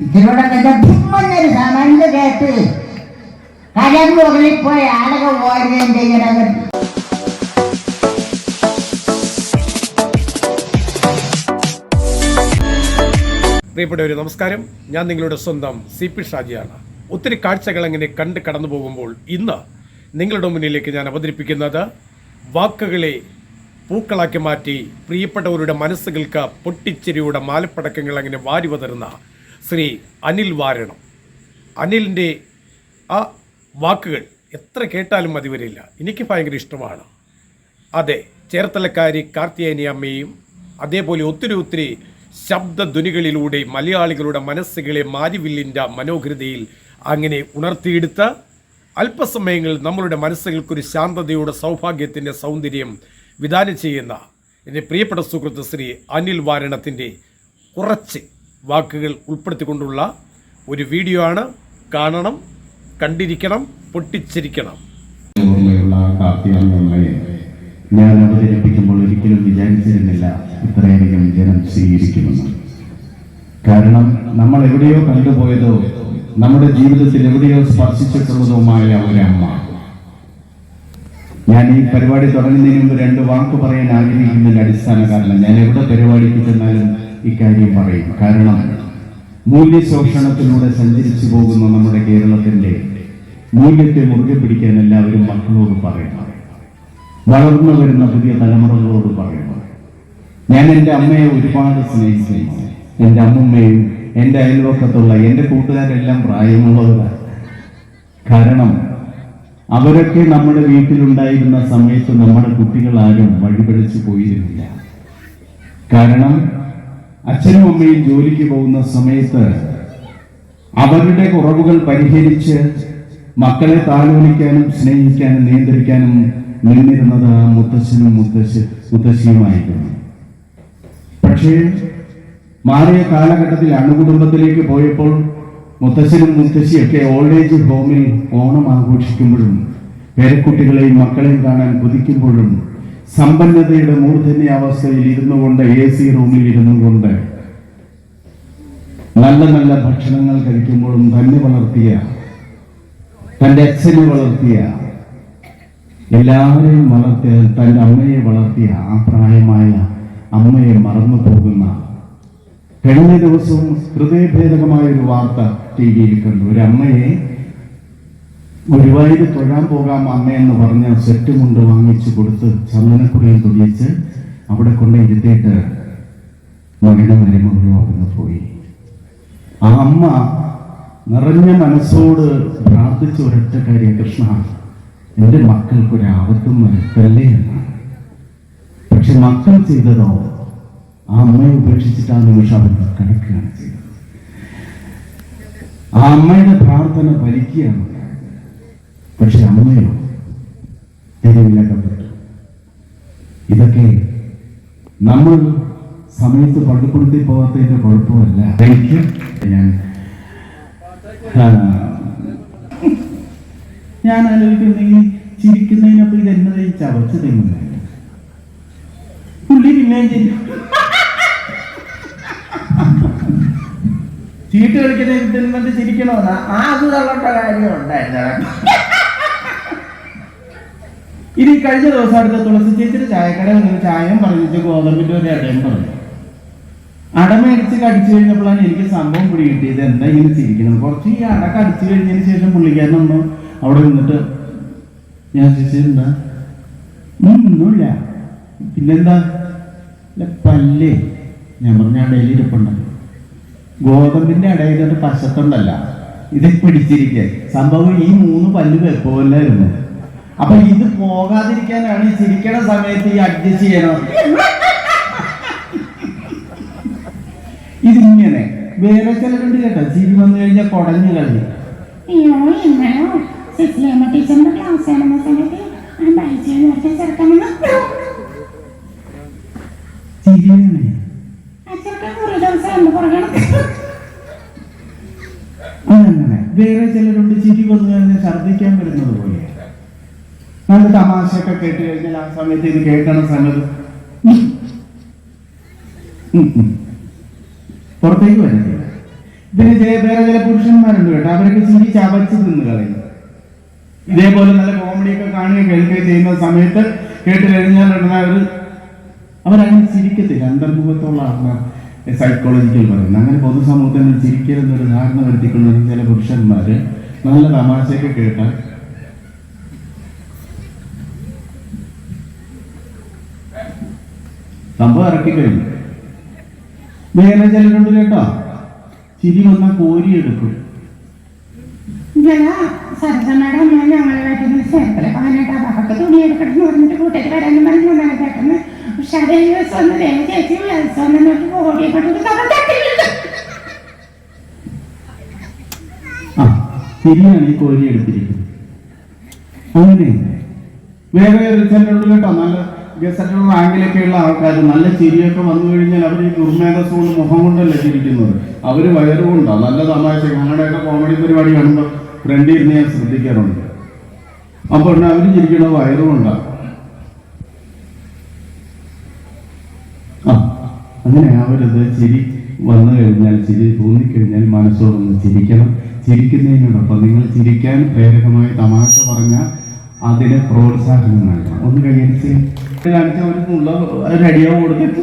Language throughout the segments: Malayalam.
ഇതിലൂടെ ഭിന്നൊരു സാമാന്യ കേട്ട് കലമ്പുകളിൽ പോയി ആളുകൾ ഓടുകയും ചെയ്യണത്. പ്രിയപ്പെട്ടവരെ നമസ്കാരം, ഞാൻ നിങ്ങളുടെ സ്വന്തം CP ഷാജിയാണ്. ഒത്തിരി കാഴ്ചകൾ അങ്ങനെ കണ്ട് കടന്നു പോകുമ്പോൾ ഇന്ന് നിങ്ങളുടെ മുന്നിലേക്ക് ഞാൻ അവതരിപ്പിക്കുന്നത് വാക്കുകളെ പൂക്കളാക്കി മാറ്റി പ്രിയപ്പെട്ടവരുടെ മനസ്സുകൾക്ക് പൊട്ടിച്ചിരിയുടെ മാലപ്പടക്കങ്ങൾ അങ്ങനെ വാരി വതറുന്ന ശ്രീ അനിൽ വാരണം. അനിലിൻ്റെ ആ വാക്കുകൾ എത്ര കേട്ടാലും മതി വരില്ല. എനിക്ക് ഭയങ്കര ഇഷ്ടമാണ്. അതെ, ചേർത്തലക്കാരി കാർത്തിയാനി അമ്മയും അതേപോലെ ഒത്തിരി ശബ്ദധ്വനികളിലൂടെ മലയാളികളുടെ മനസ്സുകളെ മാരിവില്ലിൻ്റെ മനോഹരതയിൽ അങ്ങനെ ഉണർത്തിയെടുത്ത് അല്പസമയങ്ങളിൽ നമ്മളുടെ മനസ്സുകൾക്കൊരു ശാന്തതയുടെ സൗഭാഗ്യത്തിൻ്റെ സൗന്ദര്യം വിധാനം ചെയ്യുന്ന എൻ്റെ പ്രിയപ്പെട്ട സുഹൃത്ത് ശ്രീ അനിൽ വാരണത്തിൻ്റെ കുറച്ച് വാക്കുകൾ ഉൾപ്പെടുത്തിക്കൊണ്ടുള്ള ഒരു വീഡിയോ ആണ്. കാണണം, കണ്ടിരിക്കണം, പൊട്ടിച്ചിരിക്കണം. ഞാൻ അവതരിപ്പിക്കുമ്പോൾ ഒരിക്കലും വിചാരിച്ചിരുന്നില്ല ഇത്രയധികം ജനം സ്വീകരിക്കുമെന്ന്. കാരണം നമ്മൾ എവിടെയോ കണ്ടുപോയതോ നമ്മുടെ ജീവിതത്തിൽ എവിടെയോ സ്പർശിച്ചിട്ടുള്ളതുമായ ഒരമ്മ. ഞാൻ ഈ പരിപാടി തുടങ്ങുന്നതിന് മുമ്പ് 2 വാക്ക് പറയാൻ ആഗ്രഹിക്കുന്നതിന്റെ അടിസ്ഥാന കാരണം, ഞാൻ എവിടെ പരിപാടിക്ക് ചെന്നാലും ഇക്കാര്യം പറയും. കാരണം മൂല്യശോഷണത്തിലൂടെ സഞ്ചരിച്ചു പോകുന്ന നമ്മുടെ കേരളത്തിന്റെ മൂല്യത്തെ മുറുകെ പിടിക്കാൻ എല്ലാവരും മക്കളോട് പറയണം, വളർന്നു വരുന്ന പുതിയ തലമുറകളോട് പറയണം. ഞാൻ എൻ്റെ അമ്മയെ ഒരുപാട് സ്നേഹിക്കുന്നു. എൻ്റെ അമ്മമ്മയും എൻ്റെ അയൽവക്കത്തുള്ള എൻ്റെ കൂട്ടുകാരെല്ലാം പ്രായമുള്ളവരാണ്. കാരണം അവരൊക്കെ നമ്മുടെ വീട്ടിലുണ്ടായിരുന്ന സമയത്ത് നമ്മുടെ കുട്ടികളാരും വഴിപഴിച്ചു പോയിരുന്നില്ല. കാരണം അച്ഛനും അമ്മയും ജോലിക്ക് പോകുന്ന സമയത്ത് അവരുടെ കുറവുകൾ പരിഹരിച്ച് മക്കളെ താലോലിക്കാനും സ്നേഹിക്കാനും നിയന്ത്രിക്കാനും നിന്നിരുന്നത് ആ മുത്തശ്ശനും മുത്തശ്ശിയുമായിരുന്നു. പക്ഷേ മാറിയ കാലഘട്ടത്തിൽ അണുകുടുംബത്തിലേക്ക് പോയപ്പോൾ മുത്തശ്ശനും മുത്തശ്ശിയൊക്കെ ഓൾഡ് ഏജ് ഹോമിൽ ഓണം ആഘോഷിക്കുമ്പോഴും പേരക്കുട്ടികളെയും മക്കളെയും കാണാൻ കൊതിക്കുമ്പോഴും സമ്പന്നതയുടെ മൂർധന്യാവസ്ഥയിൽ ഇരുന്നു കൊണ്ട് AC റൂമിൽ ഇരുന്നു കൊണ്ട് നല്ല നല്ല ഭക്ഷണങ്ങൾ കഴിക്കുമ്പോഴും തന്നെ വളർത്തിയ, തൻ്റെ അച്ഛനെ വളർത്തിയ, എല്ലാവരെയും വളർത്തിയ, തൻ്റെ അമ്മയെ വളർത്തിയ ആ പ്രായമായ അമ്മയെ മറന്നു പോകുന്ന, കഴിഞ്ഞ ദിവസവും ഹൃദയഭേദകമായ ഒരു വാർത്ത TV-യിൽ കണ്ടു. ഒരു അമ്മയെ ഗുരുവായൂർ തൊഴാൻ പോകാം അമ്മയെന്ന് പറഞ്ഞ സെറ്റ് മുണ്ട് വാങ്ങിച്ചു കൊടുത്ത് ചന്ദനക്കുറിയിൽ തുള്ളിച്ച് അവിടെ കൊണ്ടിരുത്തിയിട്ട് മകനും മരുമകളും അവിടുന്ന് പോയി. ആ അമ്മ നിറഞ്ഞ മനസ്സോട് പ്രാർത്ഥിച്ച ഒരൊറ്റ കാര്യം, കൃഷ്ണ എൻ്റെ മക്കൾക്കൊരാപത്തും വരുത്തല്ലേ എന്നാണ്. പക്ഷെ മക്കൾ ചെയ്തതോ ആ അമ്മയെ ഉപേക്ഷിച്ചിട്ട് ആ നിമിഷം അവർ കിടക്കുകയാണ് ചെയ്തത്. ആ അമ്മയുടെ പ്രാർത്ഥന ഫലിക്കുകയാണ്. പക്ഷെ അമ്മയോ തെരുവിലകപ്പെട്ടു. ഇതൊക്കെ നമ്മൾ സമയത്ത് പള്ളിക്കൂടത്തിൽ പോകാത്തതിന്റെ കുഴപ്പമല്ല. എനിക്ക് ഞാൻ ആലോചിക്കുന്നെങ്കിൽ ചിരിക്കുന്നതിനൊപ്പം ഇതെന്നത് ചവച്ച് തിന്നുന്നില്ല. പുള്ളി പിന്നെയും ചീട്ട് കളിക്കുന്ന ചിരിക്കണമെന്നാ ആ അത് തള്ളേണ്ട കാര്യം ഉണ്ടായിരുന്നു. ഇനി കഴിഞ്ഞ ദിവസം അടുത്ത തുളസി ചേച്ചിയുടെ ചായക്കട വന്നിട്ട് ചായയും പറഞ്ഞിട്ട് ഗോതമ്പിന്റെ ഒരു അടയും പറഞ്ഞു. അടമേടിച്ച് കടിച്ചു കഴിഞ്ഞപ്പോഴാണ് എനിക്ക് സംഭവം പിടി കിട്ടിയത്. എന്താ ഇങ്ങനെ ചിരിക്കണം? കുറച്ച് ഈ അട കടിച്ചു കഴിഞ്ഞതിന് ശേഷം പുള്ളിക്കാരനൊന്നും അവിടെ നിന്നിട്ട് ഞാൻ ചോദിച്ചെന്താ? ഒന്നുമില്ല. പിന്നെന്താ? പല്ലേ. ഞാൻ പറഞ്ഞ അടയിൽ ഇരിപ്പുണ്ടല്ലോ. ഗോതമ്പിന്റെ അടയിലെ പശത്തുണ്ടല്ല, ഇത് പിടിച്ചിരിക്കാൻ സംഭവം ഈ 3 പല്ല് വെപ്പോല്ലായിരുന്നു. അപ്പൊ ഇത് പോകാതിരിക്കാനാണ് ഈ ചിരിക്കണ സമയത്ത് ഈ അഡ്ജസ്റ്റ് ചെയ്യണം. ഇതിങ്ങനെ വേറെ ചിലരുണ്ട് കേട്ടോ, ചിരി വന്നു കഴിഞ്ഞാൽ കുടഞ്ഞു കളി. ചിരിയാണ്. അങ്ങനെ വേറെ ചിലരുണ്ട് ചിരി വന്നു കഴിഞ്ഞാൽ ഛർദ്ദിക്കാൻ വരുന്നത് പോലെ. നല്ല തമാശയൊക്കെ കേട്ട് കഴിഞ്ഞാൽ ആ സമയത്ത് ഇത് കേൾക്കണ സമയത്ത് പുറത്തേക്ക് വരുന്നില്ല. പിന്നെ വേറെ ചില പുരുഷന്മാരുണ്ട് കേട്ടോ, അവരൊക്കെ ചിരി ചവച്ച് തിന്ന് കളയും. ഇതേപോലെ നല്ല കോമഡിയൊക്കെ കാണുകയും കേൾക്കുകയും ചെയ്യുന്ന സമയത്ത് കേട്ട് കഴിഞ്ഞാൽ അവരങ്ങനെ ചിരിക്കത്തില്ല. അന്തർമുഖത്തുള്ള ആത്മാർ സൈക്കോളജിക്കൽ പറയുന്നത് അങ്ങനെ പൊതുസമൂഹത്തിൽ ചിരിക്കരുന്നൊരു ധാരണ വരുത്തിക്കൊണ്ട ചില പുരുഷന്മാര് നല്ല തമാശയൊക്കെ കേട്ടാൽ സംഭവം ഇറക്കി കഴിഞ്ഞു. വേറെ ചിലരുണ്ട് കേട്ടോ, ചിരി വന്നാൽ കോരിയെടുക്കും. സരസമ്മയുടെ അമ്മ ഞങ്ങളെ വീട്ടിൽ ചേർക്കല പതിനെട്ടാ പക്കത്ത് തുണി എടുക്കണം എന്ന് പറഞ്ഞിട്ട് കൂട്ടത്തിൽ വരാനും പറഞ്ഞു ചേട്ടന്. പക്ഷെ അതേ ദിവസം ഒന്ന് ചേച്ചി ദിവസം ഓടിയെ ശരിയാണ് ഈ കോരി എടുത്തിരിക്കുന്നത്. അങ്ങനെ വേറെ ചിലരുണ്ട് കേട്ടോ, നല്ല ഗസറ്റ് റാങ്കിലൊക്കെയുള്ള ആൾക്കാർ നല്ല ചിരിയൊക്കെ വന്നു കഴിഞ്ഞാൽ അവർ ഈ ദുർമേധസ് കൊണ്ട് മുഖം കൊണ്ടല്ല ചിരിക്കുന്നത്, അവര് വയറുകൊണ്ടാണ്. നല്ല തമാശ ഞങ്ങളുടെയൊക്കെ കോമഡി പരിപാടി കാണുമ്പോൾ ഫ്രണ്ടിൽ ഇരുന്ന് ഞാൻ ശ്രദ്ധിക്കാറുണ്ട്. അപ്പോൾ അവര് ചിരിക്കണത് വയറുകൊണ്ടാണ്. അങ്ങനെ അവരത് ചിരി വന്നു കഴിഞ്ഞാൽ, ചിരി തോന്നിക്കഴിഞ്ഞാൽ മനസ്സോടൊന്ന് ചിരിക്കണം. ചിരിക്കുന്നതിനോടൊപ്പം നിങ്ങൾ ചിരിക്കാൻ പ്രേരകമായ തമാശ പറഞ്ഞാൽ അതിന് പ്രോത്സാഹനം നൽകണം. ഒന്ന് കഴിയടിച്ച് കാണിച്ച ഒരു മുള്ള റെഡിയോ കൊടുത്തിട്ട്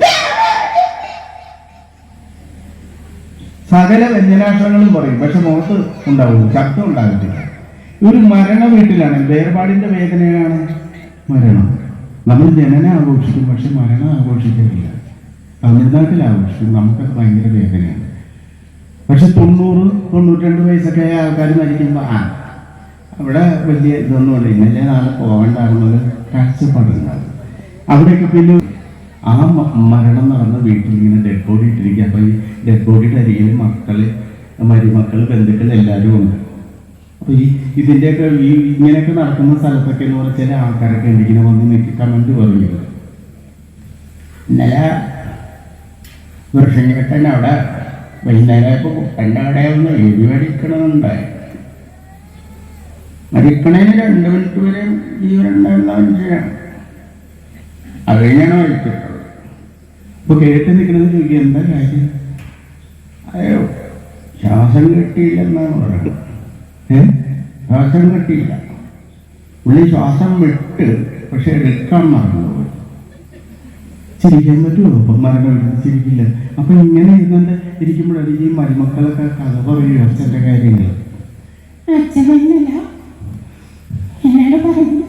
സകല വ്യഞ്ജനാക്ഷരങ്ങളും പറയും, പക്ഷെ മുഖത്ത് ഉണ്ടാവുള്ളൂ, ശബ്ദം ഉണ്ടാകത്തില്ല. ഒരു മരണ വീട്ടിലാണ്, വേർപാടിന്റെ വേദനയാണ് മരണം. നമ്മൾ ജനനം ആഘോഷിക്കും, പക്ഷെ മരണം ആഘോഷിക്കാറില്ല. തമിഴ്നാട്ടിൽ ആഘോഷിക്കും, നമുക്കത് ഭയങ്കര വേദനയാണ്. പക്ഷെ 90-92 വയസ്സൊക്കെ ആയ ആൾക്കാർ മരിക്കുമ്പോൾ അവിടെ വലിയ ഇതൊന്നുമില്ല, ഇന്നലെ നാളെ പോകേണ്ടാകുന്നൊരു കാഴ്ചപ്പാടുണ്ടാകും. അവിടെയൊക്കെ പിന്നെ ആ മരണം നടന്ന വീട്ടിൽ ഇങ്ങനെ ഡെഡ് ബോഡി ഇട്ടിരിക്കുക. അപ്പൊ ഈ ഡെഡ് ബോഡിയുടെ അരികിൽ മക്കള്, മരുമക്കൾ, ബന്ധുക്കൾ എല്ലാവരും ഉണ്ട്. അപ്പൊ ഇതിന്റെയൊക്കെ ഇങ്ങനെയൊക്കെ നടക്കുന്ന സ്ഥലത്തൊക്കെ എന്ന് പറഞ്ഞാൽ ചില ആൾക്കാരൊക്കെ എന്തിങ്ങനെ വന്ന് നിൽക്കി കമന്റ് പറയുന്നത്. ഇന്നലെ വൃക്ഷഞ്ഞേട്ടൻ അവിടെ വൈകുന്നേരമായപ്പോ കുട്ടൻ്റെ അവിടെ ഒന്ന് എഴുതി മേടിക്കണമെന്നുണ്ടായി. മരിക്കണേന് 2 മിനിറ്റ് വരെ ജീവനുണ്ടായിരുന്ന മനുഷ്യനാണ്. അത് കഴിഞ്ഞാണ് മരിച്ചിട്ടുള്ളത്. ഇപ്പൊ കേട്ട് നിൽക്കുന്നത് ചോദിക്കുക എന്താ കാര്യം? അയ്യോ ശ്വാസം കിട്ടിയില്ലെന്നാണ് പറയുന്നത്. ശ്വാസം കിട്ടിയില്ല, പുള്ളി ശ്വാസം വിട്ട്, പക്ഷെ എടുക്കാൻ മറന്നുപോയി. ചിരിക്കാൻ പറ്റുമോ? അപ്പം മരണം ചിരിക്കില്ല. അപ്പൊ ഇങ്ങനെ ഇരുന്നിട്ട് ഇരിക്കുമ്പോഴാണ് ഈ മരുമക്കളൊക്കെ കഥ പറയുക അച്ഛൻ്റെ കാര്യങ്ങൾ. അച്ഛനല്ല എന്നോട് പറഞ്ഞു,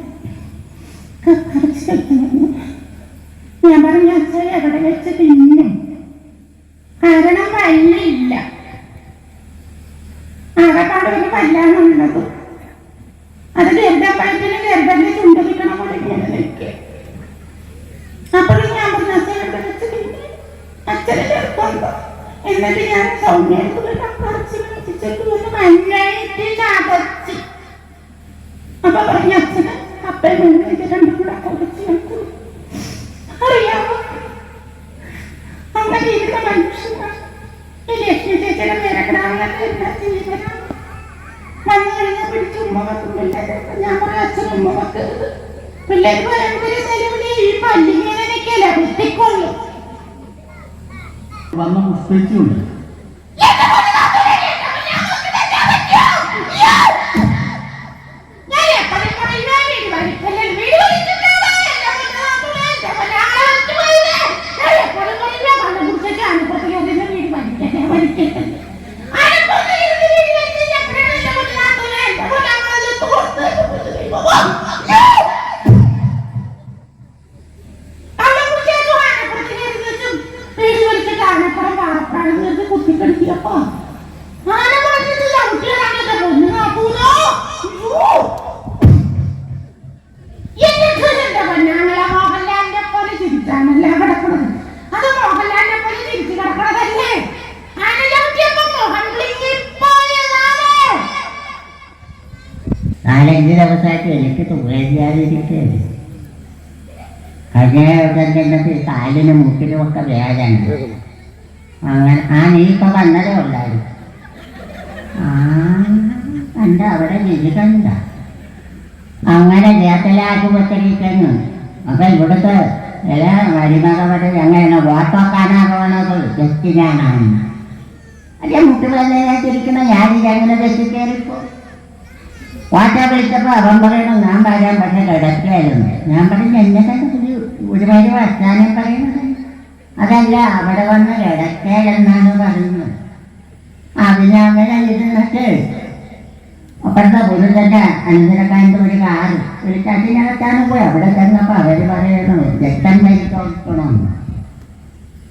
ഞാൻ പറഞ്ഞു അച്ഛൻ എവിടെ വെച്ച് തിന്നും, കാരണം പല്ലില്ല, ആകെപ്പാട് ഒരു പല്ലാണുള്ളത്. അത് ഗർഭപ്പഴത്തിന് ഗർഭന്റെ ചുണ്ടടിക്കണ പോലെ ഇങ്ങനെ നിൽക്കുക. അപ്പോഴും ഞാൻ പറഞ്ഞു അച്ഛൻ എവിടെ വെച്ച് തിന്നും, അച്ഛനെ ചെറുപ്പുണ്ടോ? എന്നിട്ട് ഞാൻ സൗമ്യക്ക് മഞ്ഞായിട്ട് ചതച്ച്. അപ്പൊ പറഞ്ഞ അച്ഛന് അപ്പയും മുന്നിട്ട് രണ്ടും കൂടെ കുറച്ച് അറിയാമോ? അങ്ങനെ ഇരുന്ന മനുഷ്യനാണ് ഈ ലക്ഷ്മി ചേച്ചിയുടെ പേരക്കിടാവുന്നൊക്കെ എല്ലാ ജീവനാണ്. വന്നു കഴിഞ്ഞാൽ പിടിച്ച് ഉമ്മ വെക്കും പിള്ളേരെ. ഞാൻ പറയാം അച്ഛൻ ഉമ്മ വെക്കരുത്, പിള്ളേര് പരമ്പര നിലവിളി ഈ പല്ലിങ്ങനെ നിൽക്കല കുത്തിക്കൊള്ളു. വന്ന പുഷ്പിച്ചുണ്ട് നാലഞ്ച് ദിവസമായിട്ട് എനിക്ക് തുകയാതിരിക്കുകയാണ്. കഴിഞ്ഞ കാലിനും മുട്ടിനും ഒക്കെ വേദന. അങ്ങനെ നീ ഇപ്പൊ വന്നതേ ഉള്ളായിരുന്നു. കണ്ട അവിടെ നിൽക്കണ്ട. അങ്ങനെ ജേത്തലാശുപത്രിക്കുന്നു. അപ്പൊ ഇവിടുത്തെ മരുമകളുടെ എങ്ങനെ വോട്ടോക്കാനാ പോണത് ജസ്റ്റിനാണ്. അല്ലെ മുട്ടുകളെത്തിരിക്കുന്ന ഞാനിത് അങ്ങനെ വെച്ച് കയറിപ്പോ വാട്ട വിളിച്ചപ്പോ അവൻ പറയണം ഞാൻ വരാൻ പക്ഷെ കിടക്കുകയായിരുന്നു. ഞാൻ പറഞ്ഞു എന്നെ കണ്ടത് ഒരുപാട് വർത്താനം പറയുന്നത് അതല്ല അവിടെ വന്ന് കിടക്കലെന്നാണ് പറയുന്നത്. അതിന് അങ്ങനെ ഇരുന്നിട്ട് അപ്പുറത്തെ പുതുതന്നെ അഞ്ചരക്കാരൻ്റെ ഒരു കാറ് വിളിച്ചതിനകത്താണ് പോയി. അവിടെ ചെന്നപ്പോൾ അവർ പറയണം രക്തം പരിശോധിക്കണം.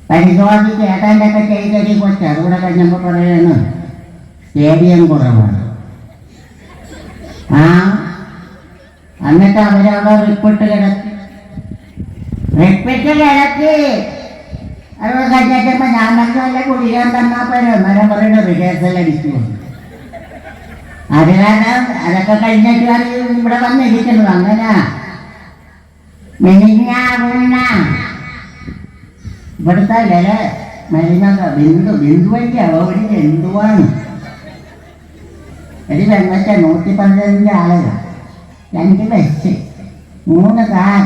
പരിശോധിച്ച് ഏതാണ്ടൊക്കെ ചെയ്തൊരു കൊച്ചു അതുകൂടെ കഴിഞ്ഞപ്പോൾ പറയണം സ്റ്റേഡിയം കുറവാണ്. എന്നിട്ട് അവരവിടെ റിപ്പിട്ട് കിടക്കി അത് കഴിഞ്ഞപ്പോൾ ഞാൻ നല്ല കുടിക്കാൻ തന്നാൽ പോലും അന്നേരം പറയുന്നത് റിഹേഴ്സൽ അടിച്ചു പോകും. അത് കാരണം അതൊക്കെ കഴിഞ്ഞിട്ടാണ് ഇവിടെ വന്നിരിക്കുന്നത്. അങ്ങനെ ഇവിടുത്തെ വില മരുന്നൊക്കെ ബിന്ദുവയ്ക്ക് ഒരു ജന്തുവാണ്. ഒരു വെള്ളച്ച 115 ആളുകൾ, 2 ബസ്, 3 കാർ,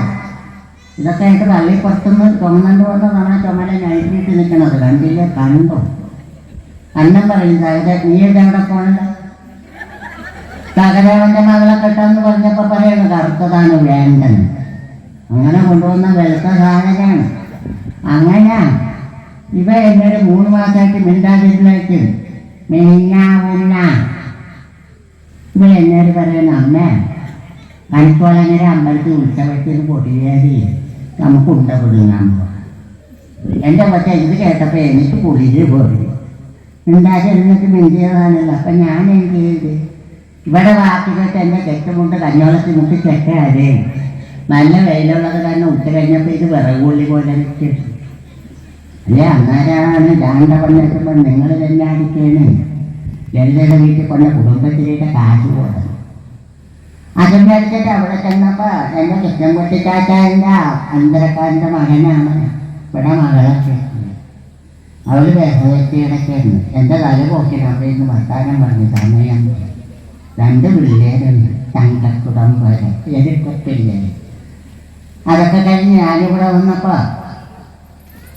ഇതൊക്കെ ആയിട്ട് പള്ളിപ്പുറത്തുനിന്ന് ചുമന്നു കൊണ്ട് കാണാൻ ചുമല നൈറ്റിട്ട് നിൽക്കണത് കണ്ടില്ലേ? കണ്ടോ? അന്നം പറയുന്നത് അവിടെ നീ എവിടെ പോകണ്ട സഹദേവന്റെ മകളെ കെട്ടാന്ന് പറഞ്ഞപ്പോ പറയുന്നത് കറുത്തതാണ് വേണ്ടത്. അങ്ങനെ കൊണ്ടുവന്ന വെളുത്ത സാധനമാണ്. അങ്ങനെ ഇവ എന്നൊരു 3 മാസമായിട്ട് മിണ്ടാതിരുന്നേക്കും മെയിഞ്ഞാവുന്ന ഇവ എന്നോട് പറയുന്ന അമ്മ കണിക്കോളങ്ങനെ അമ്പലത്തിൽ ഉത്സവത്തിന് പൊടിയേറി നമുക്ക് ഉണ്ട പൊടുങ്ങാൻ പോവാം. എൻ്റെ പക്ഷേ ഇത് കേട്ടപ്പോൾ എനിക്ക് പൊടിയിൽ പോയി മിണ്ടാതിരുന്നിട്ട് മിണ്ടിയതാണല്ലോ. അപ്പം ഞാൻ എന്ത് ചെയ്ത് ഇവിടെ വാക്കിയിട്ട് എൻ്റെ കെട്ടുമുണ്ട് കഞ്ഞോളത്തിൽ മുട്ടി കെട്ടാതെ നല്ല വെയിലുള്ളത് കാരണം ഉച്ച കഴിഞ്ഞപ്പോൾ ഇത് വിറകുള്ളി പോലെ വെച്ചിട്ടു. അല്ലേ അന്നേരമാണ് ജാണ്ട പണിയെത്തുമ്പോൾ നിങ്ങൾ തന്നെ അടിക്കാണ് ലളിതയുടെ വീട്ടിൽ കൊണ്ട കുടുംബത്തിലേക്ക് കാശ് പോകണം. അതും കഴിച്ചിട്ട് അവിടെ ചെന്നപ്പോൾ എൻ്റെ കൃഷ്ണൻകുട്ടിക്കാറ്റാൻ്റെ അന്തരക്കാരൻ്റെ മകനാണ് ഇവിടെ മകളൊക്കെ. അവൾ വേസവ്യക്തികളൊക്കെയായിരുന്നു. എൻ്റെ തല പോക്കിന് അവിടെ നിന്ന് വർത്താനം പറഞ്ഞ് സമയം 2 പിള്ളേരുണ്ട് തങ്കക്കുടം പോലെ എതിർപ്പില്ലേ. അതൊക്കെ കഴിഞ്ഞ് ഞാനിവിടെ വന്നപ്പോൾ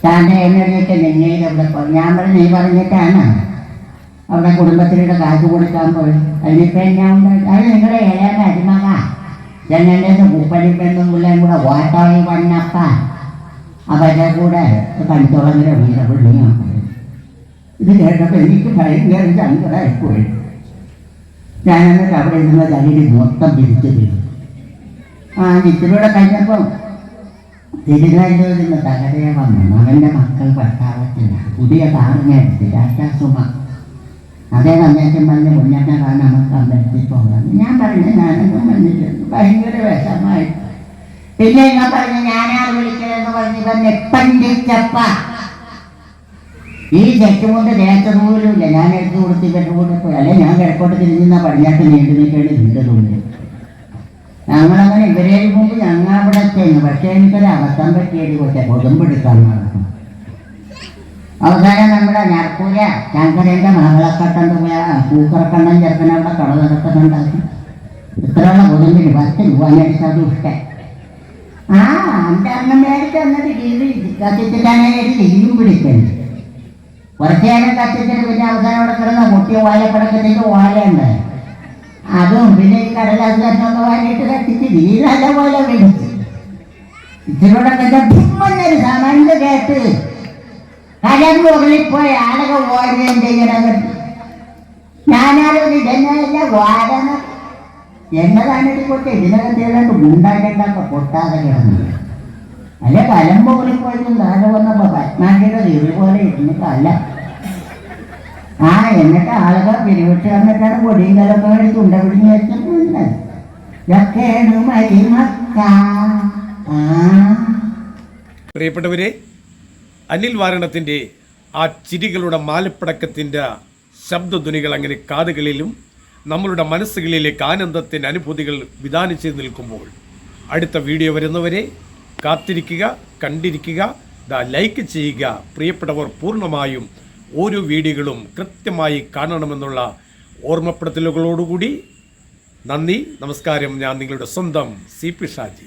താൻ്റെ എന്നൊക്കെ നിന്നയിൽ അവിടെ പോയി. ഞാൻ പറഞ്ഞു നീ പറഞ്ഞിട്ടാണ് അവിടെ കുടുംബത്തിലൂടെ കാശ് കൊടുക്കാൻ പോയി. അതിനിപ്പോൾ എന്നാ ഉണ്ട്? അത് നിങ്ങളുടെ ഏഴാം അരിമക ജനൻ്റെ പൂപ്പലിപ്പെണ്ണും പിള്ളേരും കൂടെ ഓട്ടോയിൽ വന്നപ്പ അവരുടെ കൂടെ കണിത്തോളങ്ങനെ വീട് പിള്ളിയാണ്. ഇത് കേട്ടപ്പോൾ എനിക്ക് ഭയങ്കര സങ്കടമായിപ്പോയി. ഞാനെന്നിട്ട് അവിടെ ഇരുന്ന തലയിൽ മൊത്തം പിരിച്ചു തരും. ഇത്തിലൂടെ കഴിഞ്ഞപ്പം തിരുവനന്തപുരത്ത് നിന്ന് തകരയെ വന്നു. മകൻ്റെ മക്കൾ ഭർത്താവത്തില്ല പുതിയ കാറിനെടുത്ത് രാജാസുമ അതേ സന്ദേശം പറഞ്ഞ് മുന്നേറ്റം കാണാൻ നമുക്ക് അമ്പലത്തിൽ പോകാം. ഞാൻ പറഞ്ഞു ഞാനൊന്നും വന്നിട്ടുണ്ട്. ഭയങ്കര വിഷമായി. പിന്നെ ഞാൻ പറഞ്ഞു ഞാനാണ് വിളിക്കണമെന്ന് പറഞ്ഞ് നെപ്പണ്ടിച്ചപ്പ ഈ ചെക്കുമുണ്ട് ദേശത്ത് പോലുമില്ല. ഞാൻ എടുത്തു കൊടുത്ത് ഇവരുടെ കൂടെ പോയി. അല്ലെ ഞാൻ കിഴക്കോട്ട് തിരിഞ്ഞ പടിഞ്ഞാട്ട് നീണ്ടു നിൽക്കേണ്ടി നിന്നതുണ്ട്. ഞങ്ങളങ്ങനെ ഇവരെ മുമ്പ് ഞങ്ങളവിടെ ചെന്നു. പക്ഷേ എനിക്കൊരു അബദ്ധം പറ്റിയത് കൊച്ചെ കൊതുമ്പെടുക്കാൻ നടക്കും. അവസാനം നമ്മുടെ ഞർക്കൂര ശങ്കരൻ്റെ മകളെ കട്ടണ്ട് പോയ പൂക്കറക്കണ്ണൻ ചെറുക്കനവിടെ കട നടക്കുന്നുണ്ടാക്കി. ഇത്രയുള്ള കൊതുമ്പിന് 10 രൂപ മേടിച്ചത് ഇഷ്ടം. അഞ്ചെണ്ണം മേടിച്ച് എന്നിട്ട് കീഴ് കത്തിച്ചിട്ടാണെങ്കിൽ തീയും പിടിക്കുന്നുണ്ട്. കുറച്ച് നേരം കത്തിച്ചിട്ട് പിന്നെ അവസാനം അവിടെ കിടന്ന കുട്ടിയ വാലപ്പടക്കത്തിൻ്റെ വാലുണ്ട്. അതും പിന്നെ ഈ കടലാസ് കഷ്ണമൊക്കെ വാലിയിട്ട് കത്തിച്ച് തീ നല്ല പോലെ പിടിച്ച് ഇതിലൂടെ എന്നൊരു സമണ്ട് കേട്ട് കരം മുകളിൽപ്പോയി ആളുകൾ ഓടുകയും ചെയ്യണം. ഞാനാലും ഇതെന്നല്ല വാടണം എന്നതാണിട്ട് കൊട്ട് ഇതിനകത്ത് ഏതാണ്ട് ഉണ്ടാക്കേണ്ടൊക്കെ പൊട്ടാതെ കിടന്നു. അല്ലെ കലം മുകളിൽ പോയിട്ടും താഴെ വന്നപ്പോൾ പത്മാജിയുടെ വീട് പോലെ ഇരുന്നിട്ടല്ല. എന്നിട്ട് ആളുകൾ പിരിവിട്ട് വന്നിട്ടാണ് പൊടിയും കലൊക്കെ മേടിച്ച് ഉണ്ട പിടിഞ്ഞ് വെച്ചിട്ടുണ്ട്. ഇതൊക്കെയാണ് മരിമക്ക. പ്രിയപ്പെട്ടവരെ, അനിൽ വാരണത്തിൻ്റെ ആ ചിരികളുടെ മാലപ്പടക്കത്തിൻ്റെ ശബ്ദധ്വനികൾ അങ്ങനെ കാതുകളിലും നമ്മളുടെ മനസ്സുകളിലേക്ക് ആനന്ദത്തിൻ്റെ അനുഭൂതികൾ വിധാനം ചെയ്ത് നിൽക്കുമ്പോൾ അടുത്ത വീഡിയോ വരുന്നവരെ കാത്തിരിക്കുക, കണ്ടിരിക്കുക, ലൈക്ക് ചെയ്യുക. പ്രിയപ്പെട്ടവർ പൂർണ്ണമായും ഓരോ വീഡിയോകളും കൃത്യമായി കാണണമെന്നുള്ള ഓർമ്മപ്പെടുത്തലുകളോടുകൂടി നന്ദി, നമസ്കാരം. ഞാൻ നിങ്ങളുടെ സ്വന്തം CP ഷാജി.